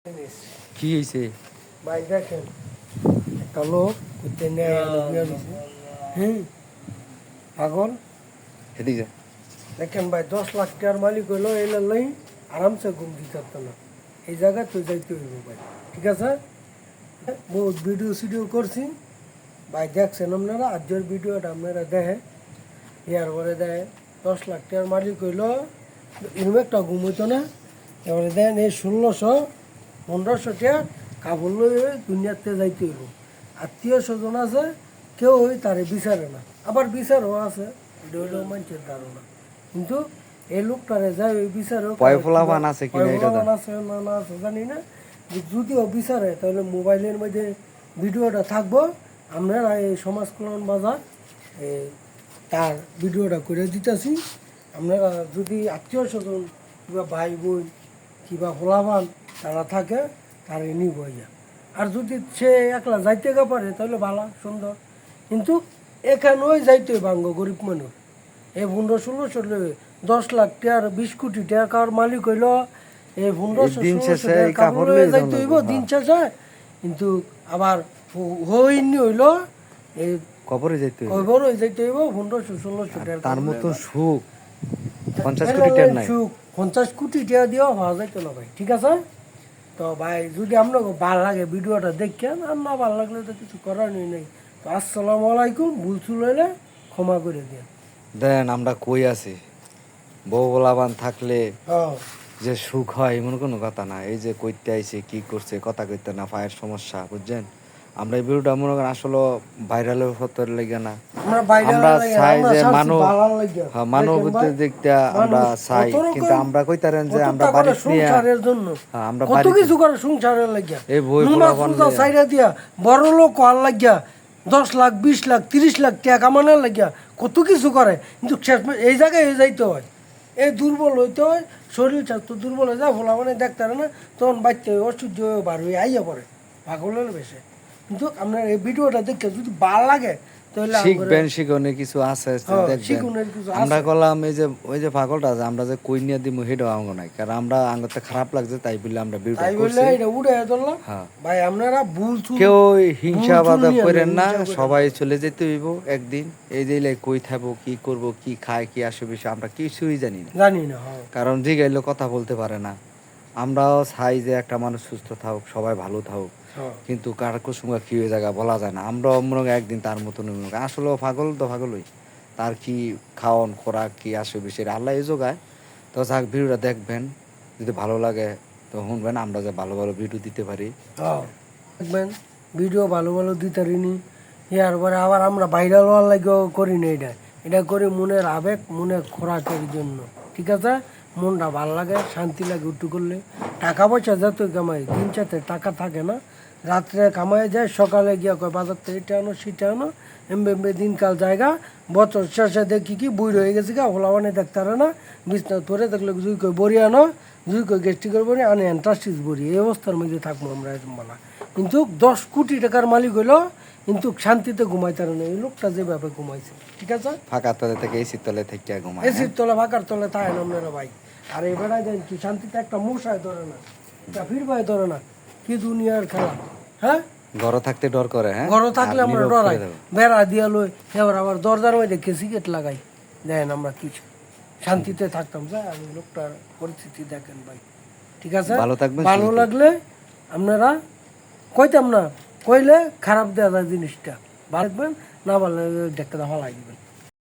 কি হয়েছে? ভাই দেখেন একটা লোক পাগল এদিকে দেখেন ভাই 10 লাখ টাকার মালিক হইলো এই লাই আরামসে ঘুম দিতে পারতো না। এই জায়গায় তুই যাইতে হইব ভাই, ঠিক আছে? বহুত ভিডিও করছি ভাই, দেখছেন আপনারা। আজকের ভিডিওটা আপনারা দেখে ইয়ার পরে দেয় 10 লাখ টাকার মালিক হইলো এরকম একটা ঘুম হইতো না। এবারে দেন এই 1600-1500 টাকা কাপড় লই দুনিয়াতে যাইতে হইব। আত্মীয় স্বজন আছে, কেউ ওই তারে বিচারে না, আবার বিচারও আছে, এটা হইলো মানুষের ধারণা। কিন্তু এই লোকটারে যায় ওই বিচারেও পয়ফলাবান আছে কিনা এটা আছে না আছে জানি না। যদিও বিচারে তাহলে মোবাইলের মধ্যে ভিডিওটা থাকবো, আপনারা এই সমাজ কল্যাণ বাজার তার ভিডিওটা করে দিতেছি। আপনারা যদি আত্মীয় স্বজন কিংবা ভাই বোন কিংবা হোলাবান তারা থাকে তারা নিব ইয়া। আর যদি সে একলা যাইতে গা পারে তাহলে ভালো সুন্দর, কিন্তু এখানেও যাইতে বাঙ্গ গরিব মানুষ। এই 1500-1600 10 লাখ টাকার 20 কোটি টাকার মালিক হইল এই 1500-1600 টাকা যাইতে হইব দিন শেষে। কিন্তু আবার হইনি হইল এই কবরে যাইতে হইব, কবরে যাইতে হইব 1500-1600 টাকা। তার মতন সুখ 50 কোটি টাকা নাই। সুখ 50 কোটি টাকা দিয়েও পাওয়া যাইতো না ভাই, ঠিক আছে? তো ভাই যদি আপনাকে ভালো লাগে ভিডিওটা দেখেন, আর না ভালো লাগলে তো কিছু করার নেই। তো আসসালামু আলাইকুম, ভুল চুল হইলে ক্ষমা করে দেন। দেন আমরা কই আছি, বউ বলাবান থাকলে হ্যাঁ যে সুখ হয় এমন কোনো কথা না। এই যে কইতে আইছে কি করছে কথা কইতে না, পায়ের সমস্যা বুঝছেন। আমরা এই ভিডিওটা মনে করেন আসলে ভাইরালের হতে লেগে না, আমরা চাই যে মানবতার দিকটা আমরা চাই। কিন্তু আমরা কইতারেন যে আমরা বাড়ি সংসারের জন্য আমরা কত কিছু করে সংসারের লাগিয়া এই বই বলাবান সাইডা দিয়া বড় লোক হওয়ার লাগিয়া 10 লাখ 20 লাখ 30 লাখ টাকা কামানোর লাগিয়া কত কিছু করে। কিন্তু এই জায়গায় যাইতে হয়, এই দুর্বল হইতে হয়, শরীর স্বাস্থ্য দুর্বল হয়ে যায়, ভোলা মানে দেখতে পারে না, তখন বাচ্চা অসহ্য হয়ে বার হয়ে আইয়া পড়ে পাগলের বেশে। কিন্তু আপনার এই ভিডিওটা দেখে যদি ভালো লাগে তাহলে শিখবেন, শিখনে কিছু আছে দেখবেন। আমরা করলাম এই যে ওই যে পাগলটা আছে, আমরা যে কই নিয়ে দিব হেডো আঙ্গ নাই, কারণ আমরা আঙ্গতে খারাপ লাগছে তাই বলে আমরা ভিডিও করছি। এটা উড়ে ধরলাম ভাই, আপনারা ভুল কেউ হিংসাবাদ করেন না, সবাই চলে যেতে হইব একদিন। এই যে কই থাকবো, কি করব, কি খায়, কি আসে বিষয় আমরা কিছুই জানি না। কারণ জিগাইলে কথা বলতে পারে না। আমরাও চাই যে একটা মানুষ সুস্থ থাকুক, সবাই ভালো থাকুক, কিন্তু কার কুসুমা কি হয়ে জায়গা বলা যায় না। আমরাও মনে হয় একদিন তার মতন আসলে পাগল তো পাগলই, তার কি খাওয়ান খোরাক কি আসে বিষয় আল্লাহ এই যোগায়। তো যাক, ভিডিওটা দেখবেন, যদি ভালো লাগে তো শুনবেন, আমরা যে ভালো ভালো ভিডিও দিতে পারি দেখবেন। ভিডিও ভালো ভালো দিতে পারিনি ইয়ার পরে আবার আমরা ভাইরাল হওয়ার লাগেও করি না। এটা করি মনের আবেগ, মনের খোরাকের জন্য, ঠিক আছে? মনটা ভালো লাগে, শান্তি লাগে উঠু করলে। টাকা পয়সা যতই কামাই, দিন চাতে টাকা থাকে না। রাত্রে কামাই যায়, সকালে গিয়া কয় বাজার থেকে এটা আনো সেটা আনো, এমবে দিনকাল জায়গা। বছর শেষে দেখি কি বুড়ি হয়ে গেছে গা, হলা মানে দেখতে পারে না। বিছনা ধরে দেখলে জুই কই বড়ি আনো, জুই কই গ্যাস্ট্রিকের বড়ি আনে, অ্যান্টাস্টিস বড়ি। এই অবস্থার মধ্যে থাকবো আমরা এরকম বলা। কিন্তু 10 কোটি টাকার মালিক হইলো কিন্তু শান্তিতে ঘুমাইতে পারে না এই লোকটা যেভাবে ঘুমাইছে, ঠিক আছে? ফাঁকা তলে থেকে এসির তলে থেকে ঘুমায়, এসির তলে ফাঁকার তলে তাই না আপনারা ভাই। আর এই বেড়ায় দেন কি শান্তিতে একটা মশায় ধরে না, একটা ফিরবাই ধরে না। কি দুনিয়ার খেলা, হ্যাঁ? ঘর থাকতে ডর করে, হ্যাঁ, ঘর থাকলে আমরা ডরাই, বেড়া দিয়া লই, এবার আবার দরজার মধ্যে সিগারেট লাগাই। দেখেন আমরা কিছু শান্তিতে থাকতাম। যা আমি লোকটার পরিস্থিতি দেখেন ভাই, ঠিক আছে? ভালো থাকবেন। ভালো লাগলে আপনারা কইতাম না, কইলে খারাপ দেওয়া যায় জিনিসটা। ভালো থাকবেন, না ভালো লাগলে দেখতে ভালো লাগবেন।